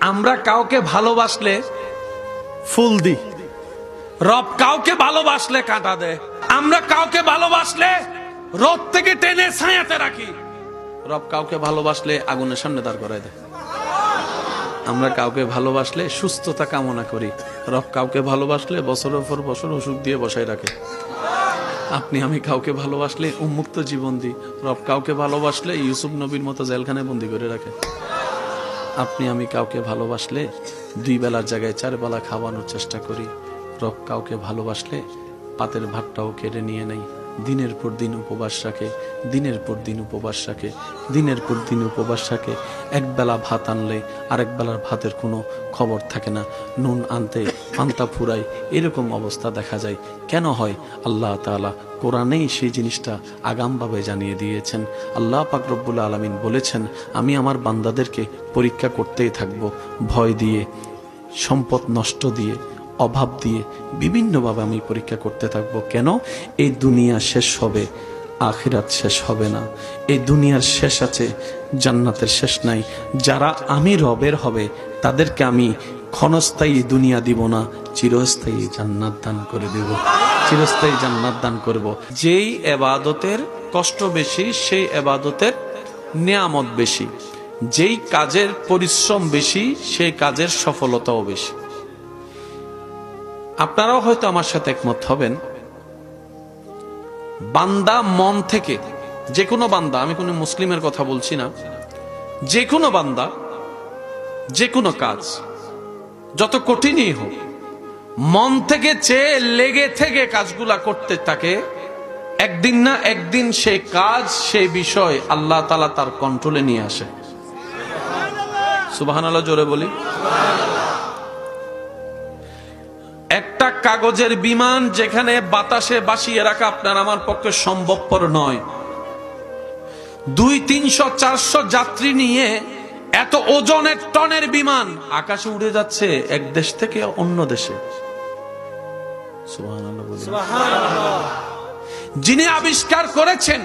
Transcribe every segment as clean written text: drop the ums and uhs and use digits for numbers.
আমরা কাউকে ভালোবাসলে ফুল দিই, রব কাউকে ভালোবাসলে কাঁটা দেয়। আমরা কাউকে ভালোবাসলে রোদ থেকে টেনে ছায়াতে রাখি, রব কাউকে ভালোবাসলে আগুনের সামনে দাঁড় করায় দেয়। আমরা কাউকে ভালোবাসলে সুস্থতা কামনা করি, রব কাউকে ভালোবাসলে বছরের পর বছর অসুখ দিয়ে বসায় রাখে। আপনি আমি কাউকে ভালোবাসলে উন্মুক্ত জীবন দিই, রব কাউকে ভালোবাসলে ইউসুফ নবীর মতো জেলখানায় বন্দি করে রাখে। আপনি আমি কাউকে ভালোবাসলে 2 বেলার জায়গায় 4 বেলা খাওয়ানোর চেষ্টা করি, রব কাউকে ভালোবাসলে পাতের ভাতটাও কেড়ে নিয়ে নেই। দিনের পর দিন উপবাস রাখে, দিনের পর দিন উপবাস রাখে, দিনের পর দিন উপবাস রাখে। 1 বেলা ভাত আনলে আরেক বেলার ভাতের কোনো খবর থাকে না, নুন আনতে পান্তা ফুরাই, এরকম অবস্থা দেখা যায়। কেন হয়? আল্লাহ তাআলা কোরআনেই সেই জিনিসটা আগামভাবে জানিয়ে দিয়েছেন। আল্লাহ পাক রব্বুল আলামিন বলেছেন, আমি আমার বান্দাদেরকে পরীক্ষা করতেই থাকবো, ভয় দিয়ে, সম্পদ নষ্ট দিয়ে, অভাব দিয়ে, বিভিন্নভাবে আমি পরীক্ষা করতে থাকবো। কেন? এই দুনিয়া শেষ হবে, আখিরাত শেষ হবে না। এই দুনিয়ার শেষ আছে, জান্নাতের শেষ নাই। যারা আমি রবের হবে তাদেরকে আমি ক্ষণস্থায়ী দুনিয়া দিব না, চিরস্থায়ী জান্নাত দান করে দেব, চিরস্থায়ী জান্নাত দান করব। যেই ইবাদতের কষ্ট বেশি সেই ইবাদতের নিয়ামত বেশি, যেই কাজের পরিশ্রম বেশি সেই কাজের সফলতাও বেশি। আপনারাও হয়তো আমার সাথে একমত হবেন, বান্দা মন থেকে, যে কোনো বান্দা, আমি কোনো মুসলিমের কথা বলছি না, যে কোনো বান্দা যে কোনো কাজ যত কঠিনই হোক, মন থেকে চেয়ে লেগে থেকে কাজগুলা করতে থাকে, একদিন না একদিন সেই কাজ, সেই বিষয় আল্লাহ তাআলা তার কন্ট্রোলে নিয়ে আসে। সুবহানাল্লাহ জোরে বলি। একটা কাগজের বিমান যেখানে বাতাসে বাসিয়ে রাখা আপনার আমার পক্ষে সম্ভবপর নয়, 200-300-400 যাত্রী নিয়ে এত ওজনের টনের বিমান আকাশে উড়ে যাচ্ছে এক দেশ থেকে অন্য দেশে। সুবহানাল্লাহ বলি। যিনি আবিষ্কার করেছেন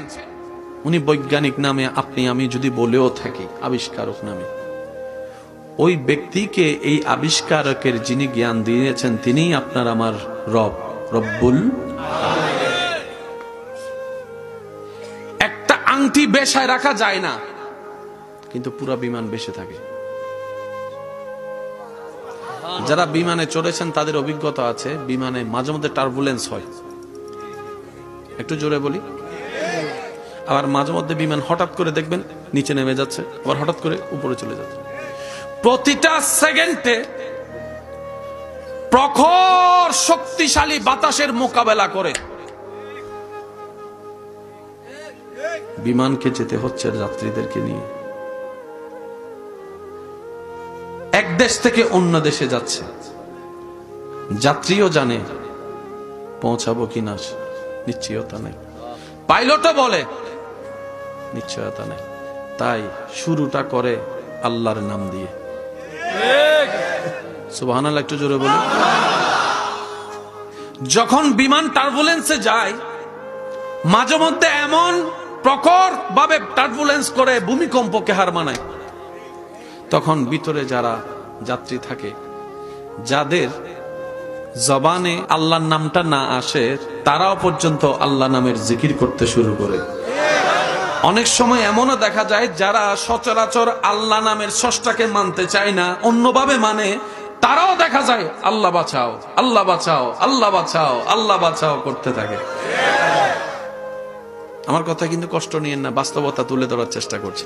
উনি বৈজ্ঞানিক নামে আপনি আমি যদি বলেও থাকি আবিষ্কারক নামে, ওই ব্যক্তিকে এই আবিষ্কারকের যিনি জ্ঞান দিয়েছেন তিনিই আপনার আমার রব, রব্বুল আলামিন। একটা আংটি বেশায় রাখা যায় না, কিন্তু পুরা বিমান বেশে থাকে। যারা বিমানে চড়েছেন তাদের অভিজ্ঞতা আছে, বিমানে মাঝে মধ্যে টার্বুলেন্স হয়, একটু জোরে বলি। আবার মাঝে মধ্যে বিমান হঠাৎ করে দেখবেন নিচে নেমে যাচ্ছে, আবার হঠাৎ করে উপরে চলে যাচ্ছে। প্রতিটা সেকেন্ডে প্রখর শক্তিশালী বাতাসের মোকাবেলা করে বিমানকে যেতে হচ্ছে যাত্রীদেরকে নিয়ে। এক দেশ থেকে অন্য দেশে যাচ্ছে, যাত্রীও জানে পৌঁছাবো কিনা নিশ্চয়তা নেই, পাইলটও বলে নিশ্চয়তা নেই। তাই শুরুটা করে আল্লাহর নাম দিয়ে। সুবহানাল্লাহ একটু জোরে বলি। যখন বিমান টার্বুলেন্সে যায়, মাঝে মধ্যে এমন প্রখর ভাবে টার্বুলেন্স করে ভূমিকম্পকে হার মানায়, তখন ভিতরে যারা যাত্রী থাকে, যাদের জবানে আল্লাহর নামটা না আসে, তারাও পর্যন্ত আল্লাহ নামের জিকির করতে শুরু করে। অনেক সময় এমনও দেখা যায় যারা সচরাচর আল্লাহ নামের স্রষ্টাকে মানতে চায় না, অন্যভাবে মানে, তারাও দেখা যায় আল্লাহ বাঁচাও, আল্লাহ বাঁচাও, আল্লাহ বাঁচাও, আল্লাহ বাঁচাও করতে থাকে। আমার কথা কিন্তু কষ্ট নিয়েন না, বাস্তবতা তুলে ধরার চেষ্টা করছি।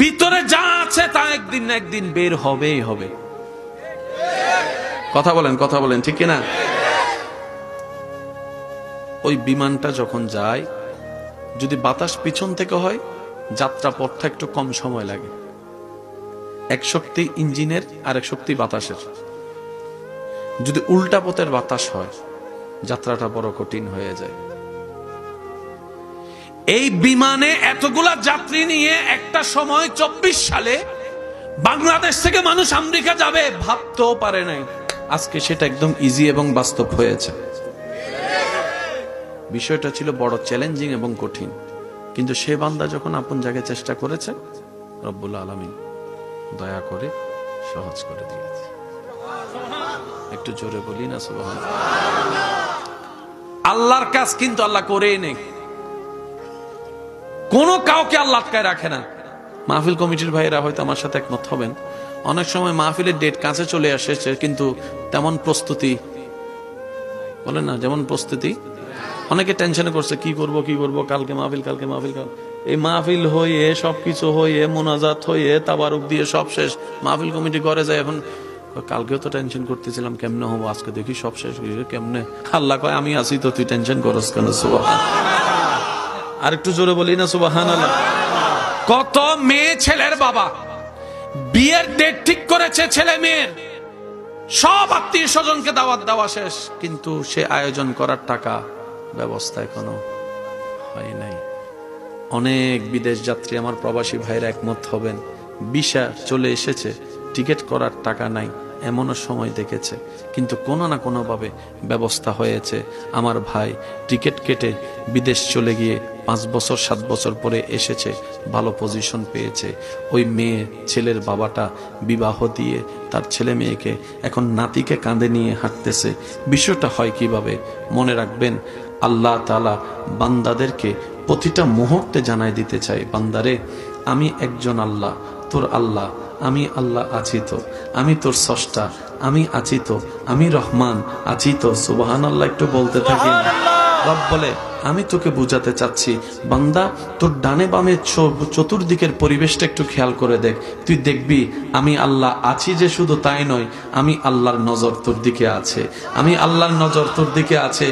ভিতরে যা আছে তা একদিন না একদিন বের হবেই হবে। কথা বলেন, কথা বলেন, ঠিক কিনা? ওই বিমানটা যখন যায়, যদি বাতাস পিছন থেকে হয়, যাত্রা পথটা একটু কম সময় লাগে। এক শক্তি ইঞ্জিনের আর এক শক্তি বাতাসের। যদি উল্টা পথের বাতাস হয়, যাত্রাটা বড় কঠিন হয়ে যায়। এই বিমানে এতগুলা যাত্রী নিয়ে একটা সময় 24 সালে বাংলাদেশ থেকে মানুষ আমেরিকা যাবে ভাবতেও পারে নাই। আজকে সেটা একদম ইজি এবং বাস্তব হয়েছে। বিষয়টা ছিল বড় চ্যালেঞ্জিং এবং কঠিন, কিন্তু সে বান্দা যখন আপন জায়গায় চেষ্টা করেছে, রব্বুল আলামিন দয়া করে সহজ করে দিয়েছে। একটু জোরে বলি না সুবহানাল্লাহ। আল্লাহর কাজ কিন্তু আল্লাহ করেই নেই, কোনো কাউকে আল্লাহ আটকায় রাখে না। মাহফিল কমিটির ভাইরা হয়তো আমার সাথে একমত হবেন, অনেক সময় মাহফিলের ডেট কাছে চলে আসে কিন্তু তেমন প্রস্তুতি, বলেন না যেমন প্রস্তুতি, অনেকে টেনশনে করছে কি করব কালকে মাহফিল, এই মাহফিল হয়ে সবকিছু হয়ে মোনাজাত হয়ে তাবারুক দিয়ে সব শেষ, মাহফিল কমিটি ঘরে যায়। এখন কালকেও তো টেনশন করতেছিলাম কেমনে হবো, আজকে দেখি সব শেষ, কেমনে? আল্লাহ কয় আমি আছি তো, তুই টেনশন করস কেন? সুবহানাল্লাহ। আর একটু জোরে বলি না সুবহানাল্লাহ। কত মেয়ে ছেলের বাবা বিয়ের ডেট ঠিক করেছে, ছেলে মেয়ের সব আত্মীয় স্বজনকে দাওয়াত দেওয়া শেষ, কিন্তু সে আয়োজন করার টাকা ব্যবস্থা এখনো হয় নাই। অনেক বিদেশ যাত্রী আমার প্রবাসী ভাইরা একমত হবেন, ভিসা চলে এসেছে, টিকিট করার টাকা নাই, এমনও সময় দেখেছে, কিন্তু কোনো না কোনো ভাবে ব্যবস্থা হয়েছে। আমার ভাই টিকিট কেটে বিদেশ চলে গিয়ে 5 বছর 7 বছর পরে এসেছে, ভালো পজিশন পেয়েছে। ওই মেয়ে ছেলের বাবাটা বিবাহ দিয়ে তার ছেলে মেয়েকে এখন নাতিকে কাঁধে নিয়ে হাঁটতেছে। বিষয়টা হয় কিভাবে? মনে রাখবেন, আল্লাহ তাআলা বান্দাদেরকে প্রতিটা মুহূর্তে জানাই দিতে চাই, বান্দারে আমি একজন আল্লাহ, তোর আল্লাহ, আমি আল্লাহ আছি তো, আমি তোর স্রষ্টা, আমি আছি তো, আমি রহমান আছি তো। সুবহানাল্লাহ একটু বলতে থাকি। রব বলে আমি তোকে বুঝাতে চাচ্ছি, বান্দা তোর ডানে বামে চতুর্দিকের পরিবেশটা একটু খেয়াল করে দেখ, তুই দেখবি আমি আল্লাহ আছি যে শুধু তাই নয়, আমি আল্লাহর নজর তোর দিকে আছে, আমি আল্লাহর নজর তোর দিকে আছে।